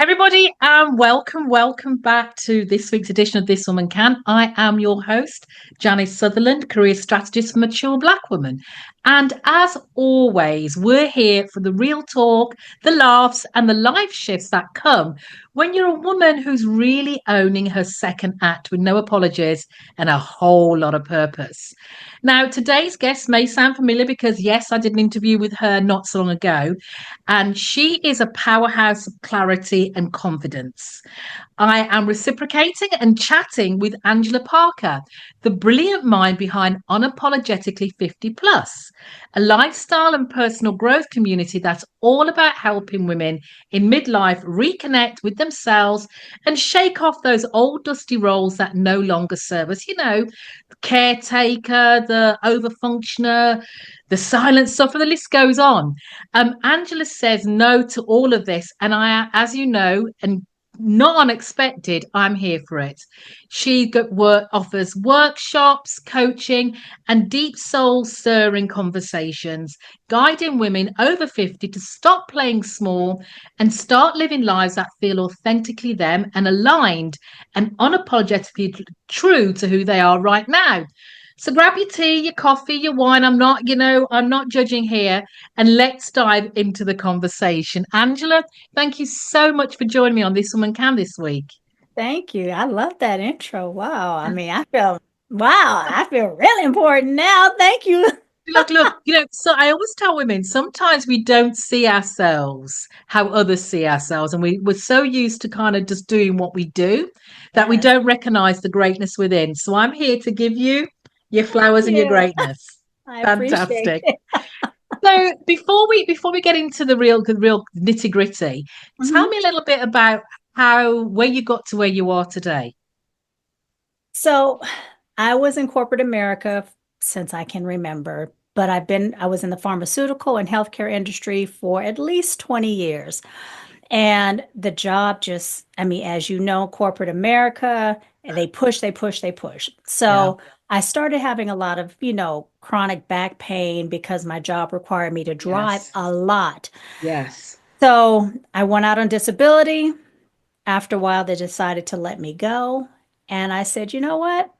Everybody, welcome back to this week's edition of This Woman Can. I am your host, Janice Sutherland, career strategist for mature Black women. And as always, we're here for the real talk, the laughs, and the life shifts that come when you're a woman who's really owning her second act with no apologies and a whole lot of purpose. Now, today's guest may sound familiar because, yes, I did an interview with her not so long ago, and she is a powerhouse of clarity and confidence. I am reciprocating and chatting with Angela Parker, the brilliant mind behind Unapologetically 50 Plus, a lifestyle and personal growth community that's all about helping women in midlife reconnect with themselves and shake off those old dusty roles that no longer serve us. The caretaker, the overfunctioner, the silent sufferer, the list goes on. Angela says no to all of this. And I, as you know, and not unexpected, I'm here for it. Offers workshops, coaching, and deep soul stirring conversations, guiding women over 50 to stop playing small and start living lives that feel authentically them and aligned and unapologetically true to who they are right now. So grab your tea, your coffee, your wine. I'm not judging here. And let's dive into the conversation. Angela, thank you so much for joining me on This Woman Can this week. Thank you. I love that intro. Wow. I feel really important now. Thank you. So I always tell women sometimes we don't see ourselves how others see ourselves. And we're so used to kind of just doing what we do that we Yes. don't recognize the greatness within. So I'm here to give you your Thank flowers and your you. greatness. I appreciate Fantastic. it. So before we get into the real nitty gritty, tell Mhm. me a little bit about how where you got to where you are today. So I was in corporate America since I can remember, but I was in the pharmaceutical and healthcare industry for at least 20 years. And the job just, I mean, as you know, corporate America, they push, they push, they push. Yeah. So I started having a lot of, chronic back pain because my job required me to drive Yes. a lot. Yes. So I went out on disability. After a while, they decided to let me go. And I said, you know what?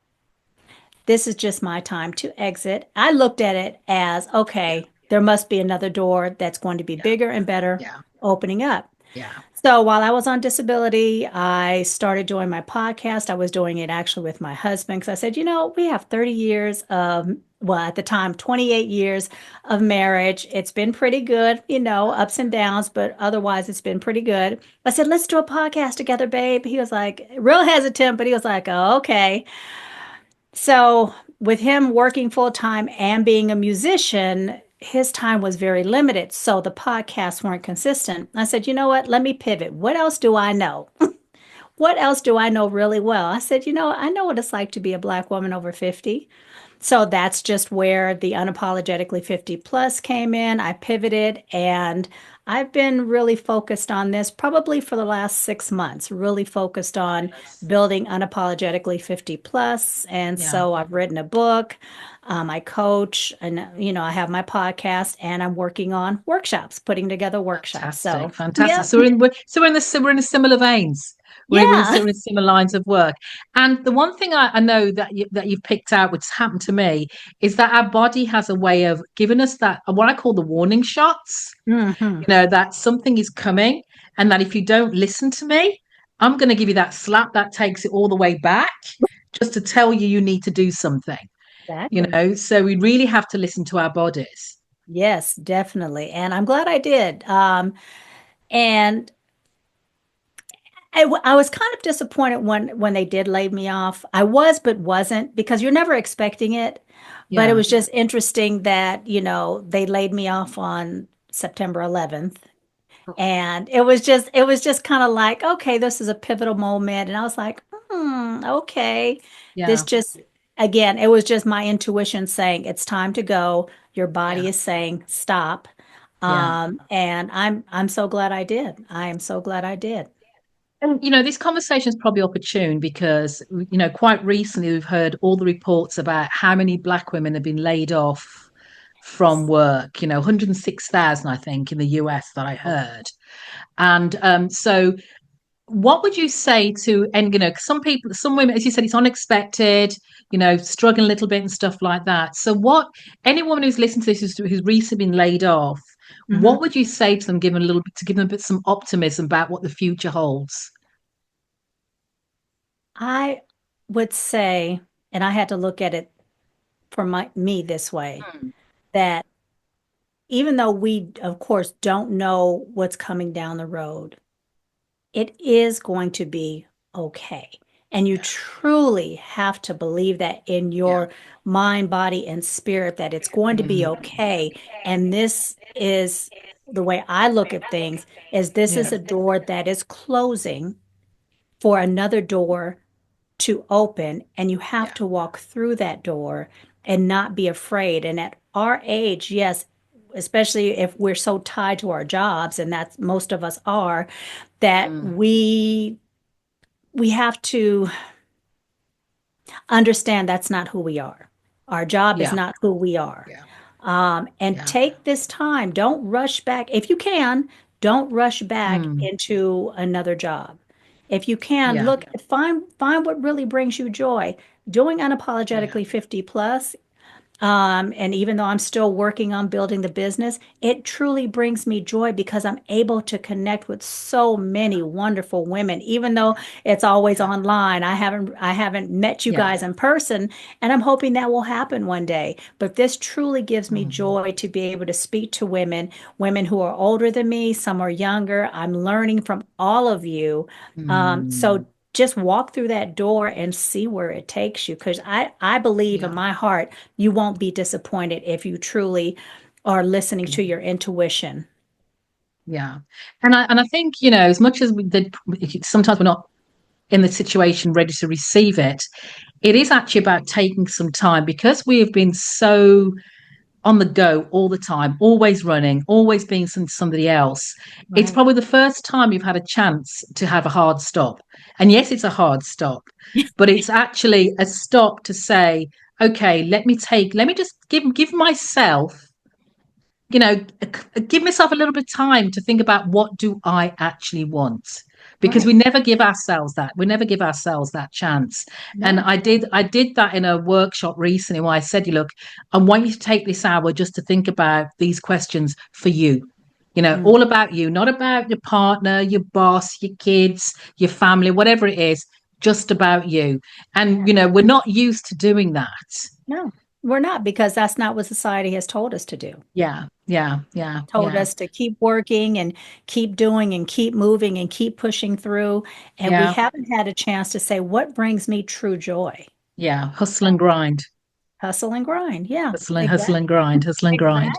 This is just my time to exit. I looked at it as, okay, there must be another door that's going to be Yeah. bigger and better Yeah. opening up. Yeah. So while I was on disability, I started doing my podcast. I was doing it actually with my husband because I said, we have 30 years of, well, at the time, 28 years of marriage. It's been pretty good, ups and downs, but otherwise it's been pretty good. I said, let's do a podcast together, babe. He was like, real hesitant, but he was like, oh, okay. So with him working full time and being a musician, his time was very limited. So the podcasts weren't consistent. I said, you know what? Let me pivot. What else do I know? What else do I know really well? I said, I know what it's like to be a Black woman over 50. So that's just where the unapologetically 50 plus came in. I pivoted and I've been really focused on this probably for the last 6 months, really focused on Yes. building unapologetically 50 plus. And Yeah. so I've written a book, I coach, and I have my podcast, and I'm working on workshops, putting together workshops. Fantastic, So, fantastic. yep, So we're in the similar veins. We're yeah. in similar lines of work. And the one thing I know that you've picked out, which happened to me, is that our body has a way of giving us that what I call the warning shots. Hmm. That something is coming, and that if you don't listen to me, I'm going to give you that slap that takes it all the way back, just to tell you you need to do something. Exactly. So we really have to listen to our bodies. Yes, definitely. And I'm glad I did. And I was kind of disappointed when they did lay me off. I was, but wasn't because you're never expecting it. But it Yeah. was just interesting that, they laid me off on September 11th. And it was just kind of like, okay, this is a pivotal moment. And I was like, okay. This Yeah. just, again, it was just my intuition saying it's time to go. Your Yeah. body is saying stop. Yeah. And I'm so glad I did. I am so glad I did. And this conversation is probably opportune because quite recently we've heard all the reports about how many Black women have been laid off from work. 106,000, I think, in the US that I heard. And so what would you say to, and some people, some women, as you said, it's unexpected, struggling a little bit and stuff like that. So what, any woman who's listened to this who's recently been laid off, Mhm. what would you say to them, give them a little bit, to give them a bit some optimism about what the future holds? I would say, and I had to look at it for me this way, Mm, that even though we, of course, don't know what's coming down the road, it is going to be okay. And you yeah, truly have to believe that in yeah, your mind, body, and spirit that it's going to be mm, okay. And this is the way I look at things, is this yeah, is a door that is closing for another door to open, and you have yeah, to walk through that door and not be afraid. And at our age, yes, especially if we're so tied to our jobs, and that's most of us are, that mm, we have to understand that's not who we are. Our job is yeah, not who we are. yeah, And yeah, take this time. Don't rush back. If you can, don't rush back mm, into another job. If you can, yeah, look, find what really brings you joy. Doing yeah, unapologetically 50 plus, and even though I'm still working on building the business, it truly brings me joy because I'm able to connect with so many wonderful women, even though it's always yeah, online. I haven't met you yeah, guys in person, and I'm hoping that will happen one day. But this truly gives me mm, joy to be able to speak to women, women who are older than me, some are younger. I'm learning from all of you. So mm, just walk through that door and see where it takes you. Because I believe in yeah. my heart you won't be disappointed if you truly are listening to your intuition. Yeah, and I think as much as sometimes we're not in the situation ready to receive it, it is actually about taking some time because we have been so on the go all the time, always running, always being somebody else. It's Right. probably the first time you've had a chance to have a hard stop, and yes, it's a hard stop, but it's actually a stop to say, okay, let me just give myself you know give myself a little bit of time to think about what do I actually want, because Right. we never give ourselves that chance. And No. I did that in a workshop recently where I said, look, I want you to take this hour just to think about these questions for you, Mm. all about you, not about your partner, your boss, your kids, your family, whatever it is, just about you. And we're not used to doing that. No, we're not, because that's not what society has told us to do. Yeah, yeah, yeah, Told yeah, us to keep working and keep doing and keep moving and keep pushing through. And we yeah. haven't had a chance to say, what brings me true joy? Yeah, hustle and grind, Hustle and grind. Yeah, hustle and grind, hustle and grind. exactly.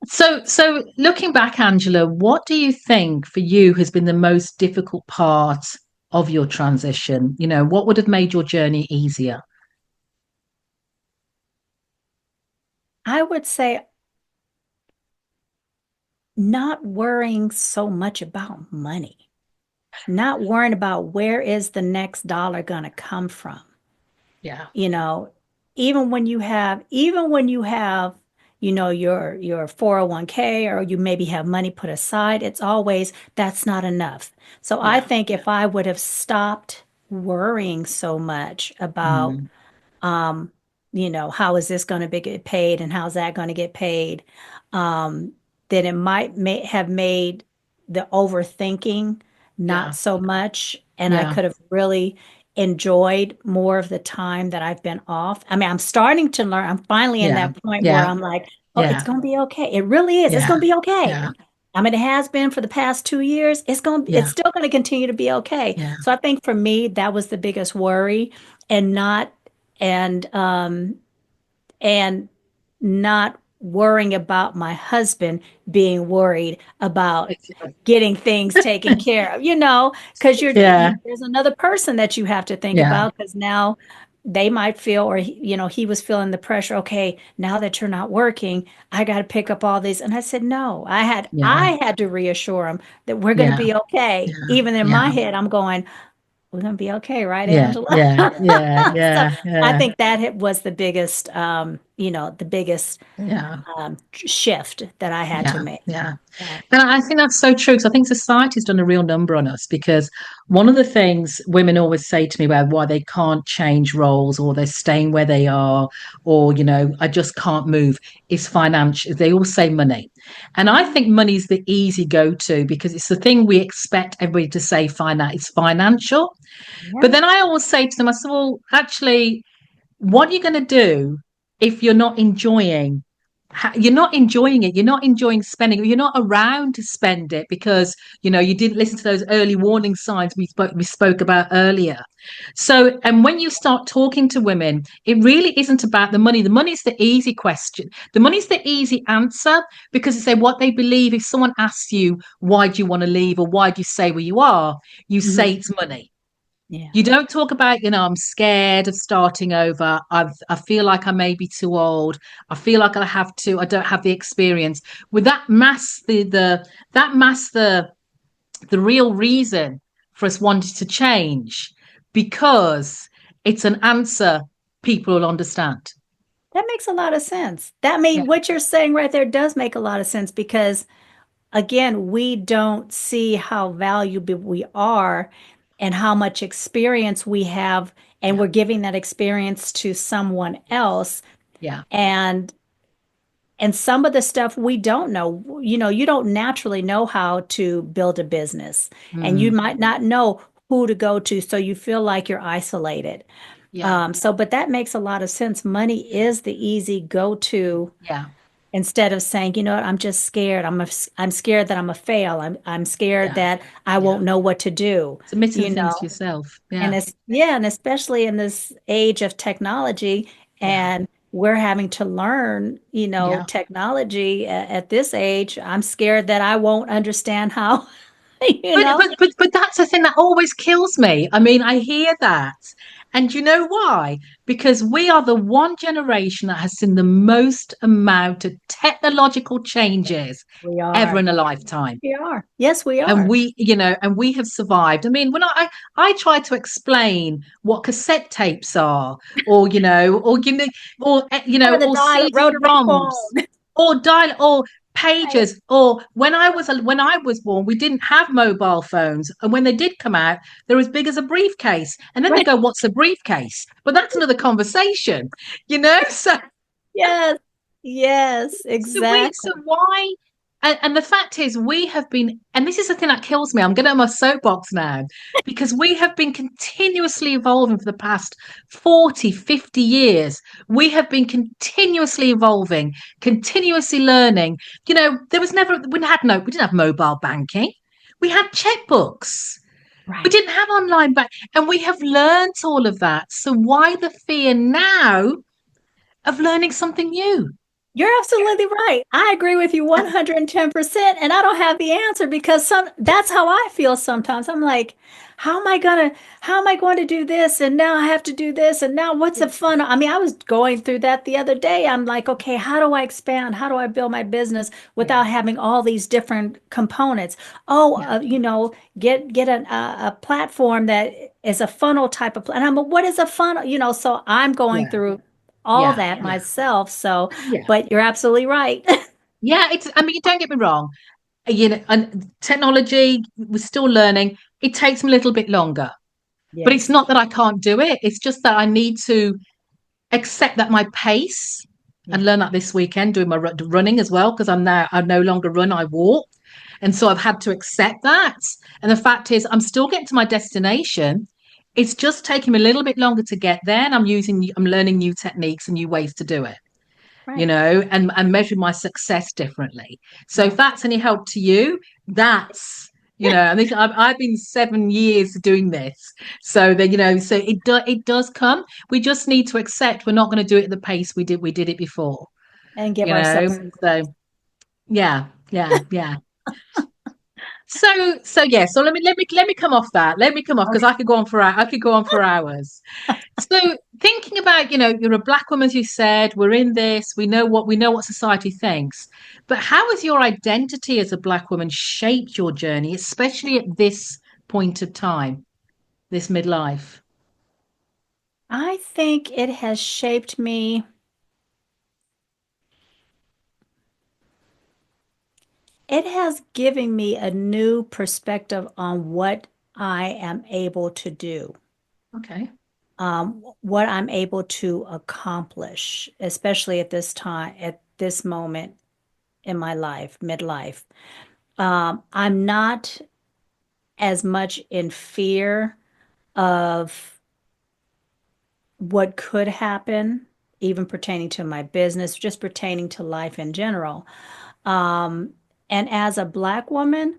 So looking back, Angela, what do you think for you has been the most difficult part of your transition? What would have made your journey easier? I would say not worrying so much about money, not worrying about where is the next dollar going to come from. Yeah, You know, even when you have your 401k, or you maybe have money put aside, it's always that's not enough. So I yeah, think if I would have stopped worrying so much about mm, um, how is this going to be get paid and how's that going to get paid, um, then it might have made the overthinking not yeah, so much, and I yeah, could have really enjoyed more of the time that I've been off. I mean, I'm starting to learn. I'm finally in yeah, that point where yeah, I'm like, oh, it's yeah, going to be okay. It really is. It's yeah, going to be okay. yeah, I mean, it has been for the past 2 years. It's yeah, still going to continue to be okay. yeah, So I think for me, that was the biggest worry, and not and and not worrying about my husband being worried about getting things taken care of, because yeah, there's another person that you have to think yeah, about, because now they might feel, or he was feeling the pressure. Okay, now that you're not working, I got to pick up all these. And I said, no, yeah, I had to reassure him that we're going to yeah, be okay. yeah, Even in my yeah, head, I'm going, we're going to be okay, right, yeah, Angela? yeah, yeah, So yeah, I yeah, think that was the biggest. the biggest Yeah. shift that I had to Yeah. make. Yeah. Yeah. And I think that's so true because I think society's done a real number on us because one of the things women always say to me about why they can't change roles or they're staying where they are or, I just can't move is financial. They all say money. And I think money's the easy go to because it's the thing we expect everybody to say it's financial. But Yeah. then I always say to them, I said, well, actually, what are you going to do if you're not enjoying it, you're not enjoying spending it, you're not around to spend it because you didn't listen to those early warning signs we spoke about earlier. So, and when you start talking to women, it really isn't about the money. The money's the easy question, the money's the easy answer, because it's what they believe. If someone asks you why do you want to leave or why do you stay where you are, you say Mhm. it's money. Yeah. You don't talk about, I'm scared of starting over. I feel like I may be too old. I feel like I don't have the experience. With that mass the real reason for us wanting to change, because it's an answer people will understand. That makes a lot of sense. That mean Yeah, what you're saying right there does make a lot of sense because again, we don't see how valuable we are and how much experience we have, and yeah, we're giving that experience to someone else. yeah, And some of the stuff we don't know, you don't naturally know how to build a business, and you mm, might not know who to go to, so you feel like you're isolated. yeah, But that makes a lot of sense. Money is the easy go-to yeah, instead of saying, you know what, I'm just scared. I'm scared that I'm a fail. I'm scared yeah, that I yeah. won't know what to do, It's admitting you things to know. yourself. And Yeah, it's yeah, and especially in this age of technology, yeah, and we're having to learn, yeah. technology at this age. I'm scared that I won't understand how, you But, know. but but but that's the thing that always kills me. I mean, I hear that. And you know why? Because we are the one generation that has seen the most amount of technological changes We ever are. in a lifetime. We are. Yes, we And are. we have survived. I mean, when I try to explain what cassette tapes are, or Or the or dial rotary CD-ROMs, phone. or dial, or Right. pages, or when I was born, we didn't have mobile phones, and when they did come out, they're as big as a briefcase. And then they Right. go, "What's a briefcase?" But that's another conversation, So Yes. Yes, so exactly. why? And the fact is, we have been, and this is the thing that kills me. I'm getting on my soapbox now, because we have been continuously evolving for the past 40, 50 years. We have been continuously evolving, continuously learning. There was never, we didn't have mobile banking. We had checkbooks. We Right. didn't have online bank, and we have learned all of that. So why the fear now of learning something new? You're absolutely right. I agree with you 110%. And I don't have the answer because that's how I feel sometimes. I'm like, how am I going to do this? And now I have to do this. And now what's the fun? I mean, I was going through that the other day. I'm like, okay, how do I expand? How do I build my business Yeah, without having all these different components? Oh, yeah, get a platform that is a funnel type of, and I'm, what is a funnel? So I'm going yeah, through all yeah, that yeah, myself. So, yeah. but you're absolutely right. Yeah, I mean, don't get me wrong. And technology, we're still learning. It takes me a little bit longer, but it's Yes. not that I can't do it. It's just that I need to accept that my pace, and Yeah. learn that this weekend doing my running as well, because I no longer run, I walk. And so I've had to accept that. And the fact is, I'm still getting to my destination. It's just taking me a little bit longer to get there. And I'm learning new techniques and new ways to do it. Right. And measure my success differently. So if Yes. that's any help to you, that's and I've been 7 years doing this, so that so it does come. We just need to accept we're not going to do it at the pace we did it before. And give ourselves some grace. So yeah, yeah, yeah. So so let me come off that. Let me come off, because Okay. I could go on for hours. So thinking about, you're a black woman, as you said, we're in this, we know what society thinks. But how has your identity as a black woman shaped your journey, especially at this point of time, this midlife? I think it has shaped me it has given me a new perspective on what I am able to do, Okay. what I'm able to accomplish, especially at this time, at this moment in my life, midlife. I'm not as much in fear of what could happen, even pertaining to my business, just pertaining to life in general. Um, and as a Black woman,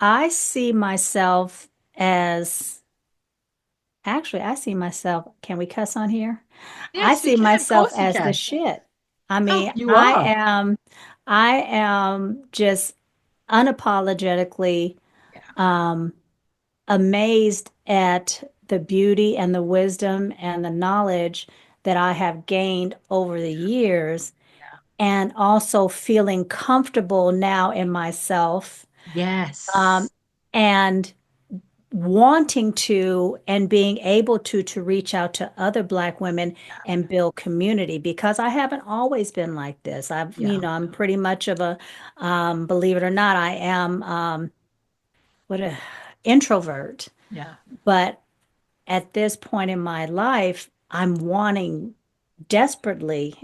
I see myself as actually, I see myself, can we cuss on here? I Yes, we see can. Of myself course we as the can. shit. I Oh, mean, you are. I am just unapologetically Yeah. um, amazed at the beauty and the wisdom and the knowledge that I have gained over the years, Yeah. and also feeling comfortable now in myself, Yes. and wanting to and being able to reach out to other Black women and build community, because I haven't always been like this. Yeah. I'm pretty much of a, believe it or not, I am, what a introvert. Yeah. But at this point in my life, I'm wanting desperately,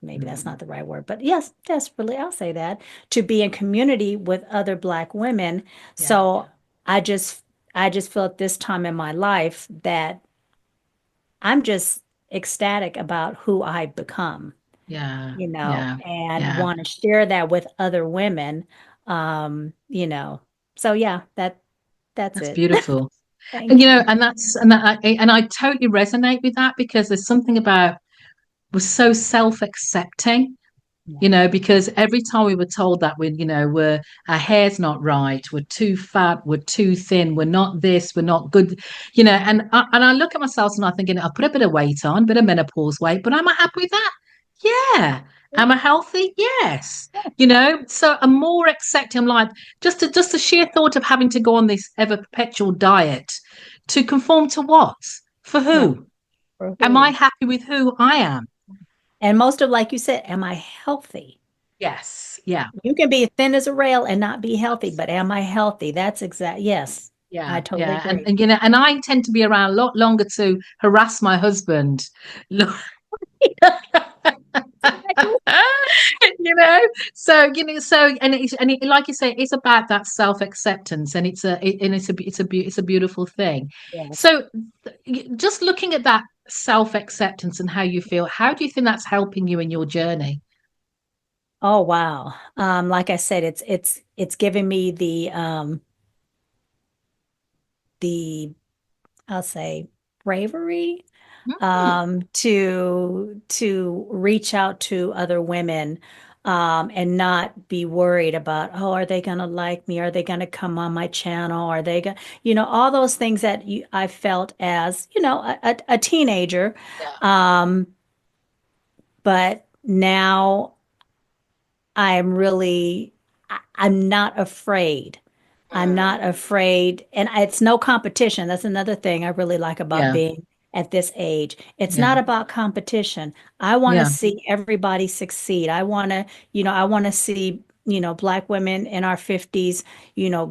maybe that's Mm. not the right word, but yes, desperately, I'll say that, to be in community with other Black women. Yeah. So I just, I just feel at this time in my life that I'm just ecstatic about who I've become, Yeah. Yeah. and Yeah. want to share that with other women. Um, you know, so yeah, that's That's it. beautiful. And Thank you. and and I totally resonate with that because there's something about we're so self-accepting. Yeah, Because every time we were told that we're our hair's not right, we're too fat, we're too thin, we're not this, we're not good, and I look at myself and I'm thinking, I put a bit of weight on, bit of menopause weight, but am I happy with that? Yeah. Am I healthy? Yes. So I'm more accepting. I'm like, just the sheer thought of having to go on this ever perpetual diet to conform to what? For right. who? For Am I who? happy with who I am? And most of, like you said, am I healthy? Yes. Yeah. You can be thin as a rail and not be healthy, but am I healthy? That's exact. Yes, I Yeah, totally yeah, and, agree. and and I intend to be around a lot longer to harass my husband. Look, Exactly. you know, so like you say, it's about that self acceptance, and it's a beautiful thing. Yes. So, just looking at that self acceptance and how you feel, how do you think that's helping you in your journey? Oh wow. Like I said, it's giving me the I'll say bravery, Mm, to reach out to other women, and not be worried about, oh, are they going to like me? Are they going to come on my channel? Are they going, all those things that I felt as, a teenager. yeah, Um, but now I'm really, I'm not afraid. I'm mm, not afraid. And it's no competition. That's another thing I really like about yeah, being at this age. It's yeah, not about competition. I want to yeah, see everybody succeed. I want to see, Black women in our 50s,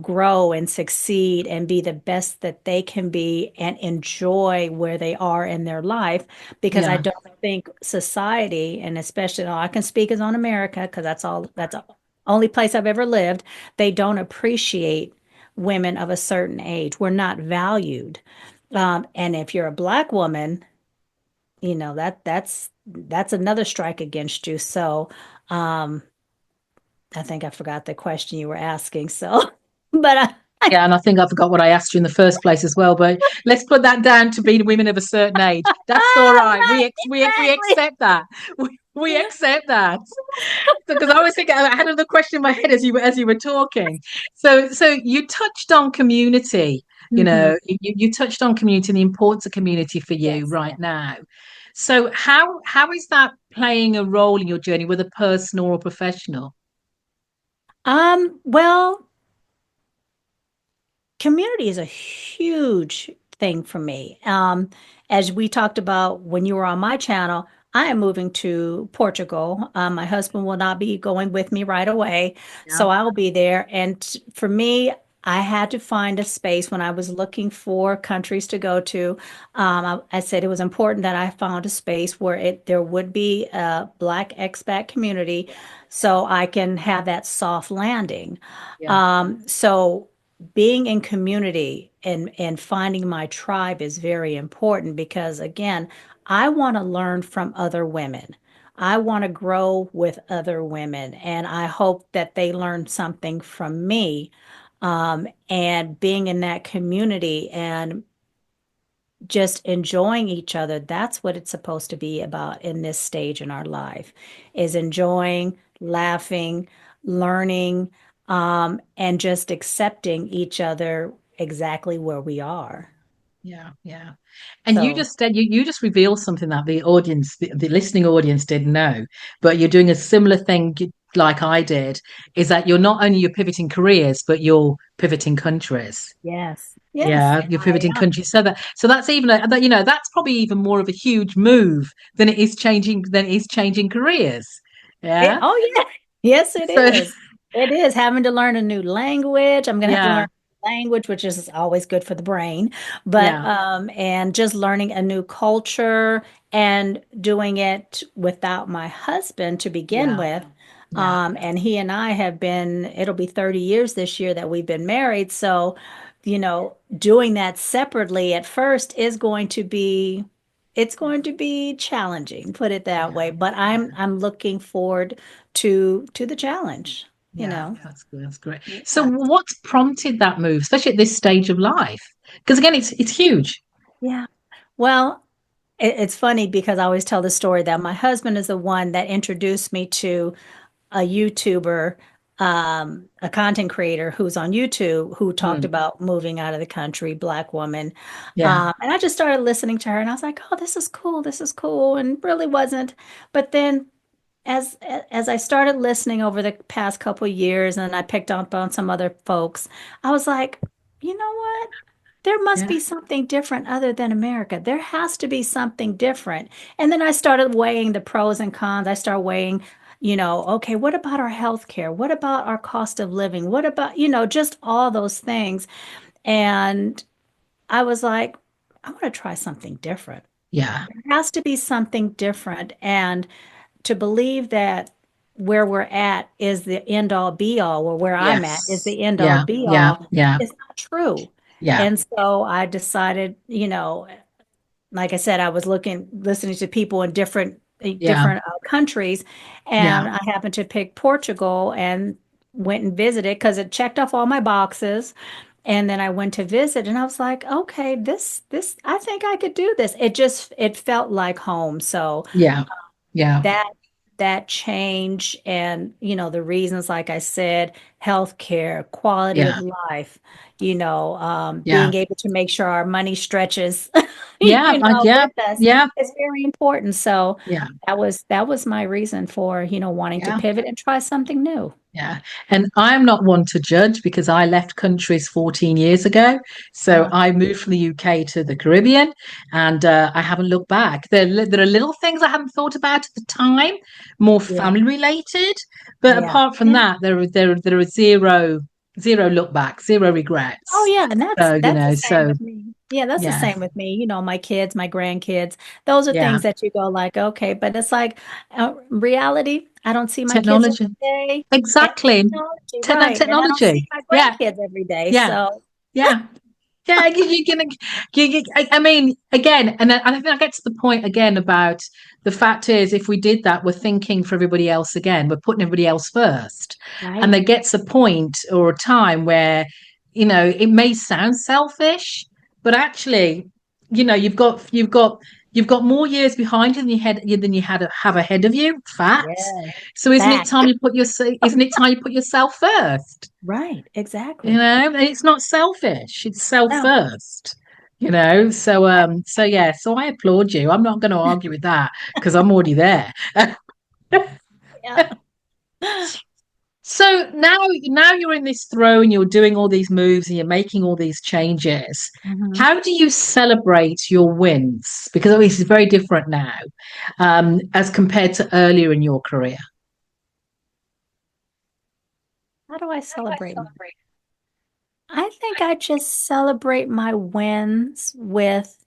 grow and succeed and be the best that they can be and enjoy where they are in their life, because I yeah, don't think society, and especially, I can speak as on America because that's the only place I've ever lived. They don't appreciate women of a certain age. We're not valued. And if you're a Black woman, that's another strike against you. So, um, I think I forgot the question you were asking. So, but yeah. And I think I forgot what I asked you in the first place as well. But let's put that down to being women of a certain age. That's all right. right, We exactly. accept that. We accept that. Because I was thinking, I had another question in my head as you were talking. So you touched on community. Hmm. You touched on community and the importance of community for you Yes. right now. So how is that playing a role in your journey, whether personal or professional? Well, community is a huge thing for me. As we talked about when you were on my channel, I am moving to Portugal. My husband will not be going with me right away, Yeah. so I'll be there. And for me, I had to find a space when I was looking for countries to go to. I said it was important that I found a space where there would be a Black expat community, Yeah. so I can have that soft landing. Yeah. So being in community and finding my tribe is very important because again, I want to learn from other women. I want to grow with other women, and I hope that they learn something from me. And being in that community and just enjoying each other, that's what it's supposed to be about in this stage in our life, is enjoying, laughing, learning, and just accepting each other exactly where we are. Yeah, yeah. And you So, just said you just revealed something that the audience, the listening audience didn't know, but you're doing a similar thing like I did, is that you're not only you're pivoting careers, but you're pivoting countries. yes, yes, Yeah, you're I pivoting am. countries. So that's even that that's probably even more of a huge move than it is changing careers. Yeah. Oh yeah. Yes, it So is. It is having to learn a new language. I'm gonna have to yeah, learn language, which is always good for the brain. But yeah, and just learning a new culture and doing it without my husband to begin yeah, with. yeah, And he and I have been, it'll be 30 years this year that we've been married. So, doing that separately at first is going to be it's going to be challenging, put it that way. yeah, But yeah. I'm looking forward to the challenge, you Yeah, know. that's good. That's great. So, Yeah. what's prompted that move, especially at this stage of life? Because again, it's huge. Yeah. Well, it's funny because I always tell the story that my husband is the one that introduced me to a YouTuber, a content creator who's on YouTube who talked Mm, about moving out of the country, Black woman. yeah, And I just started listening to her and I was like, oh, this is cool. This is cool. And really wasn't. But then as I started listening over the past couple years and I picked up on some other folks, I was like, you know what? There must yeah, be something different other than America. There has to be something different. And then I started weighing the pros and cons. I started weighing, okay, what about our health care? What about our cost of living? What about, just all those things. And I was like, I want to try something different. yeah. There has to be something different. And to believe that where we're at is the end all be all, or where I'm at is Yes. the end all Yeah, be yeah, all, yeah, is not true. yeah, And so I decided, like I said, I was listening to people in yeah, different countries, yeah, and I happened to pick Portugal and went and visited because it checked off all my boxes. And then I went to visit, and I was like, okay, I think I could do this. It felt like home. So yeah, yeah, that that change and the reasons like I said, healthcare, quality of yeah, life, yeah, being able to make sure our money stretches yeah, yeah, with us yeah, is very important. So yeah, that was my reason for wanting to yeah. pivot and try something new. Yeah. And I'm not one to judge because I left countries 14 years ago. So Ah, I moved from the UK to the Caribbean and I haven't looked back. There are little things I hadn't thought about at the time, more yeah, family related. But yeah, apart from yeah. that, there are zero look back, zero Oh regrets. yeah, and So, that's the same so with me. Yeah, that's the yeah, same with me. My kids, my grandkids, those are yeah. things that you go like, okay, but it's like reality. I don't see my kids every Technology. day, and Exactly. technology, right? And I don't see Technology. my Yeah. grandkids every day. Yeah. So Yeah. Yeah, you're gonna. I mean, again, and I think I get to the point again about the fact is, if we did that, we're thinking for everybody else again. We're putting everybody else first, and right. there gets a point or a time where, it may sound selfish, but actually, you've got more years behind you than you had have ahead of you. Facts. Yeah. So Fact. isn't it time you put yourself first? Right. Exactly. And it's not selfish, it's self No. first. So yeah, so I applaud you. I'm not going to argue with that because I'm already there. Yeah. So now you're in this throw and you're doing all these moves and you're making all these changes. Mhm. How do you celebrate your wins? Because obviously it's very different now, as compared to earlier in your career. How do I celebrate I think I just celebrate my wins with,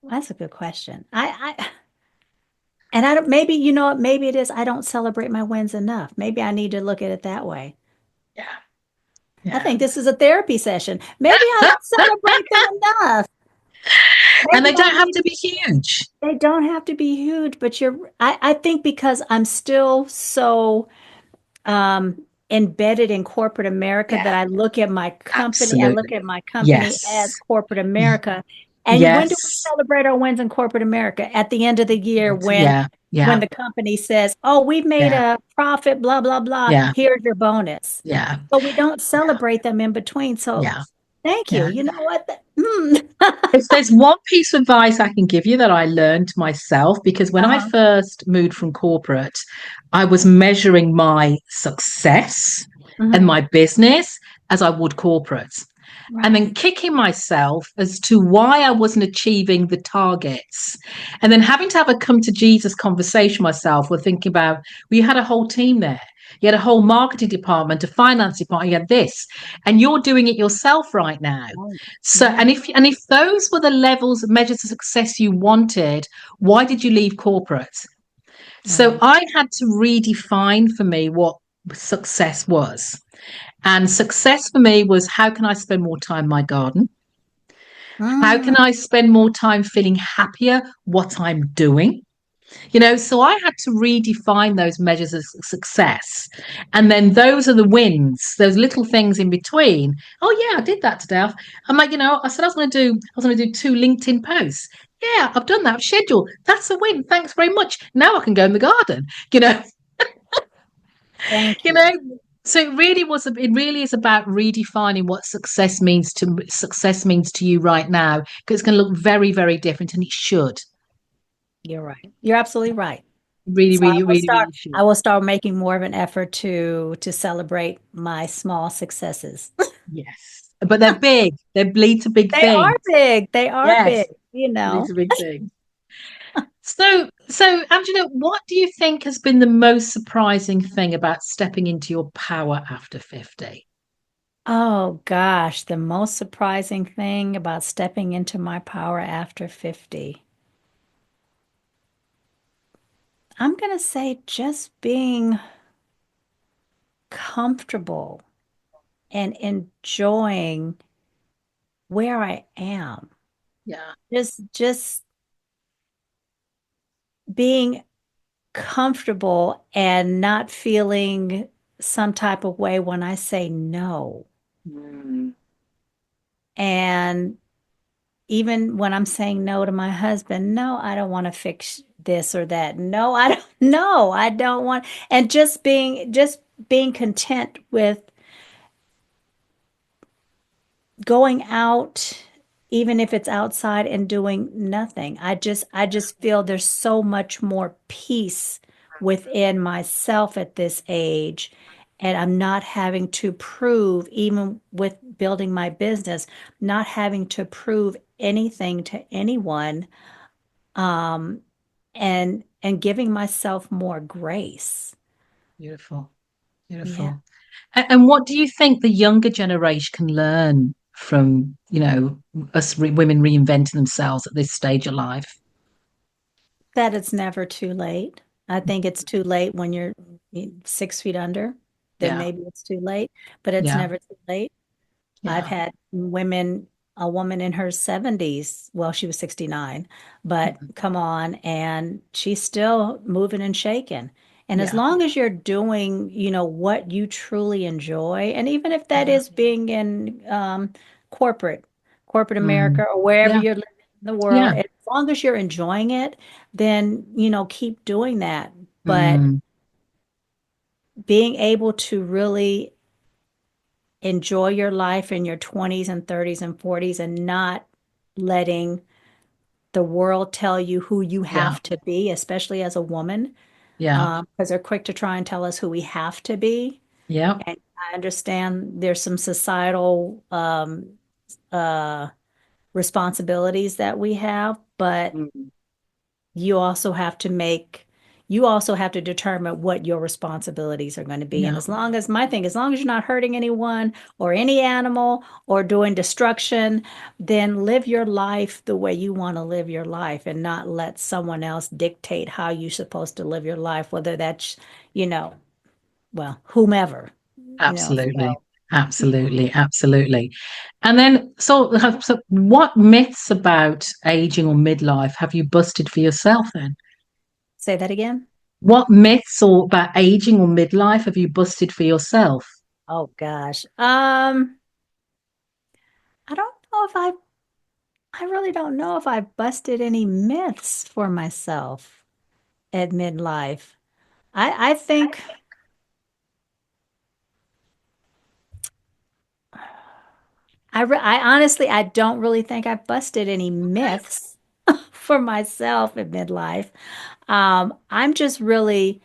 that's a good question. And I don't, maybe, you know what, maybe it is I don't celebrate my wins enough. Maybe I need to look at it that way. Yeah, I yeah. think this is a therapy session. Maybe I don't celebrate them enough. And Maybe they I don't have need, to be huge. they don't have to be huge, but I think because I'm still so embedded in corporate America Yeah, that I look absolutely. at my company as Yes. corporate Y- America. And when do we Yes. celebrate our wins in corporate America? At the end of the year Yeah, when yeah, the company says, "Oh, we've made yeah, a profit, blah, blah, blah. yeah, Here's your bonus." yeah, But we don't yeah, celebrate them in between. So yeah, thank you. yeah. You know what? If there's one piece of advice I can give you that I learned myself, because when I Uh-huh. first moved from corporate, I was measuring my success and Mhm. my business as I would corporate, and then Right. kicking myself as to why I wasn't achieving the targets. And then having to have a come to Jesus conversation myself with thinking about, well, you had a whole team there. You had a whole marketing department, a finance department, you had this, and you're doing it yourself right now. Right. So, Right. and if those were the levels of measures of success you wanted, why did you leave corporate? So Right. I had to redefine for me what success was. And success for me was, how can I spend more time in my garden? How Mm. can I spend more time feeling happier what I'm doing? So I had to redefine those measures of success. And then those are the wins, those little things in between. Oh yeah, I did that today. I'm like, I said I was going to do 2 LinkedIn posts. Yeah, I've done that. I've scheduled. That's a win. Thanks very much. Now I can go in the garden. You know, Thank you you. know. So it really is about redefining what success means to you right now, because it's going to look very, very different, and it should. You're right. You're absolutely right. Really, So really, really, really I should. will start making more of an effort to celebrate my small successes. Yes. But they're big. They lead to big They are things. big. They are big, Yes. you Lead know. to big things. So Angela, what do you think has been the most surprising thing about stepping into your power after 50? Oh gosh, the most surprising thing about stepping into my power after 50. I'm gonna say just being comfortable and enjoying where I am. Yeah. Just being comfortable and not feeling some type of way when I say no. Mm, And even when I'm saying no to my husband, no, I don't want to fix this or that. No, I don't, no, I don't want, and just being content with going out, even if it's outside and doing nothing. I just feel there's so much more peace within myself at this age. And I'm not having to prove, even with building my business, not having to prove anything to anyone, um, and giving myself more grace. beautiful. Yeah. Beautiful. And what do you think the younger generation can learn from, us women reinventing themselves at this stage of life? That it's never too late. I think it's too late when you're 6 feet under, then Yeah. maybe it's too late, but it's Yeah. never too late. I've Yeah. had a woman in her 70s, well, she was 69, but Mhm. come on, and she's still moving and shaking. And as Yeah. long as you're doing, what you truly enjoy, and even if that Yeah. is being in corporate, corporate Mm. America or wherever Yeah. you're living in the world, Yeah. as long as you're enjoying it, then, keep doing that. But Mm. being able to really enjoy your life in your 20s and 30s and 40s and not letting the world tell you who you Yeah. have to be, especially as a woman, Yeah. because they're quick to try and tell us who we have to be. Yeah. And I understand there's some societal uh, responsibilities that we have, but Mm. you also have to make you also have to determine what your responsibilities are going to be. And Yeah. as long as my thing, as long as you're not hurting anyone or any animal or doing destruction, then live your life the way you want to live your life and not let someone else dictate how you're supposed to live your life, whether that's, you know, well, whomever, Absolutely. so Absolutely. Absolutely. And then, so what myths about aging or midlife have you busted for yourself then? say that again. What myths or about aging or midlife have you busted for yourself? Oh gosh. I don't know if I really don't know if I busted any myths for myself at midlife. I think I honestly I don't really think I busted any myths for myself at midlife. I'm just really,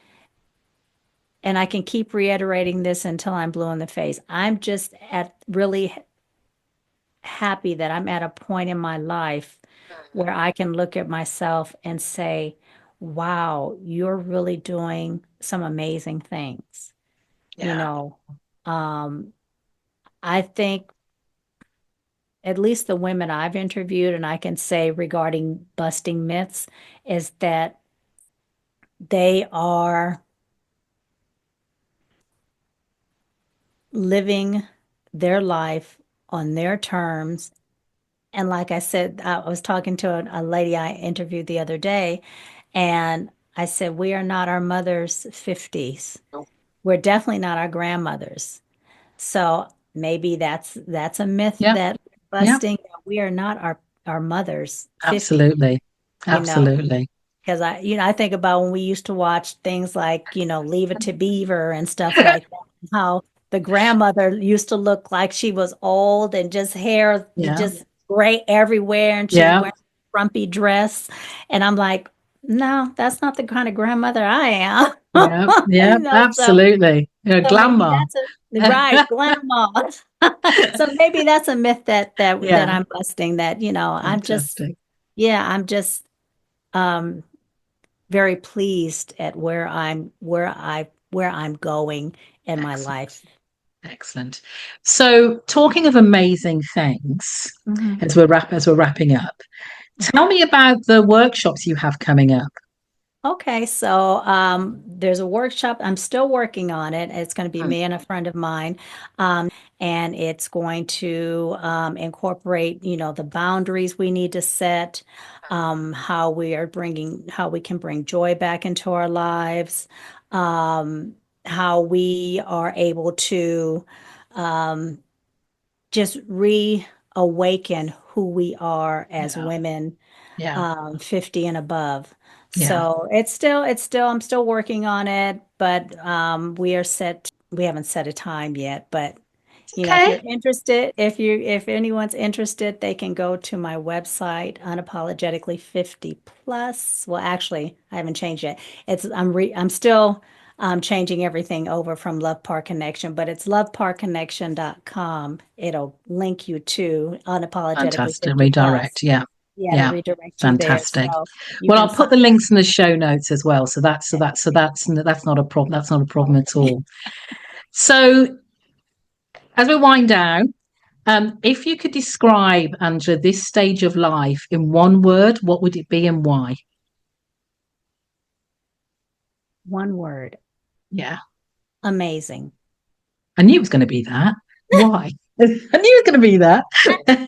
and I can keep reiterating this until I'm blue in the face. I'm just at really happy that I'm at a point in my life where I can look at myself and say, wow, you're really doing some amazing things. You Yeah. know, um, I think at least the women I've interviewed, and I can say regarding busting myths, is that they are living their life on their terms. And like I said, I was talking to a lady I interviewed the other day, and I said, we are not our mother's 50s. We're definitely not our grandmothers. So maybe that's a myth Yeah. that Yeah. busting. We are not our mother's 50, Absolutely. you know. Absolutely. Because I think about when we used to watch things like, Leave It to Beaver and stuff like that, how the grandmother used to look like she was old and just hair Yeah. just gray everywhere and she's Yeah. wearing a frumpy dress. And I'm like, no, that's not the kind of grandmother I am. Yeah. Yeah. So Absolutely. Yeah. maybe Glamour. that's a right, grandma. So maybe that's a myth that Yeah. I'm busting that, I'm just, Fantastic. yeah, I'm just um very pleased at where I'm going in my Excellent. life. Excellent. So, talking of amazing things, Mhm. as we're wrapping up, tell me about the workshops you have coming up. Okay, so there's a workshop. I'm still working on it. It's going to be Mm. me and a friend of mine, and it's going to incorporate, the boundaries we need to set, how we can bring joy back into our lives, um, how we are able to um, just reawaken who we are as Yeah. women, Yeah. 50 and above. Yeah. So I'm still working on it, but we haven't set a time yet. But if Okay. you're interested, if anyone's interested, they can go to my website, Unapologetically 50 plus. Well, actually, I haven't changed it. I'm still changing everything over from Love Park Connection, but it's loveparkconnection.com. It'll link you to Unapologetically Fantastic. 50 Redirect. plus. Yeah. Yeah, to Yeah. redirect you there. Fantastic. So you Well, can I'll sign put the up. links in the show notes as well. So that's not a problem. That's not a problem at Okay. all. So as we wind down, if you could describe Angela this stage of life in one word, what would it be and why? One word. Yeah. Amazing. I knew it was going to be that. Why? I knew it was going to be that.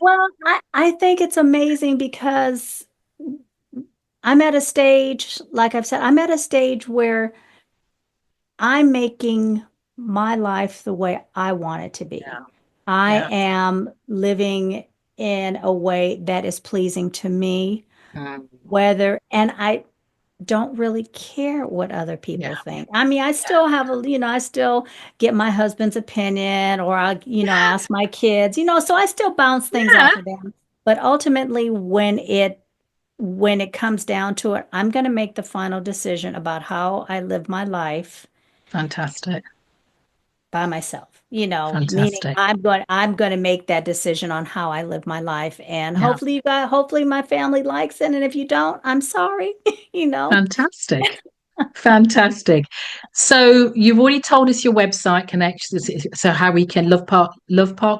Well, I think it's amazing because I'm at a stage, like I've said, I'm at a stage where I'm making my life the way I want it to be. Yeah. I Yeah. am living in a way that is pleasing to me, Mm. and I don't really care what other Yeah. people think. I mean, I still have I still get my husband's opinion or ask my kids, so I still bounce things Yeah. off of them. But ultimately, when it when it comes down to it, I'm going to make the final decision about how I live my life Fantastic. by myself. Meaning Fantastic. I'm going to make that decision on how I live my life, and Yeah. hopefully my family likes it, and if you don't, I'm sorry, you know. Fantastic. Fantastic. So you've already told us your website connections. So how we can Love Park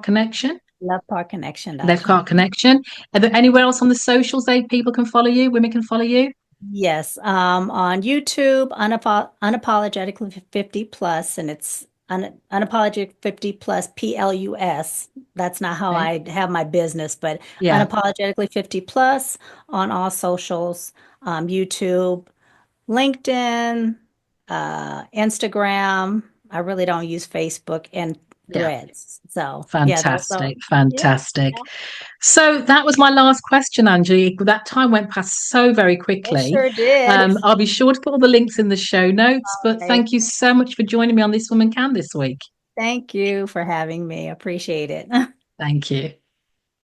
Connection, Love Loveparkconnection.com. Park Connection. Are there anywhere else on the socials that people can follow you? Women can follow you. Yes, on YouTube, unapologetically 50 plus, and it's unapologetic 50 plus plus. That's not how Okay. I have my business, but Yeah. unapologetically 50 plus on all socials, YouTube, LinkedIn, Instagram. I really don't use Facebook and Yeah. Threads. So yeah, those are Fantastic. yeah, Fantastic. yeah, So that was my last question, Angie. That time went past so very it quickly. sure did. I'll be sure to put all the links in the show notes, but Right. thank you so much for joining me on This Woman Can this week. Thank you for having me. Appreciate it. Thank you.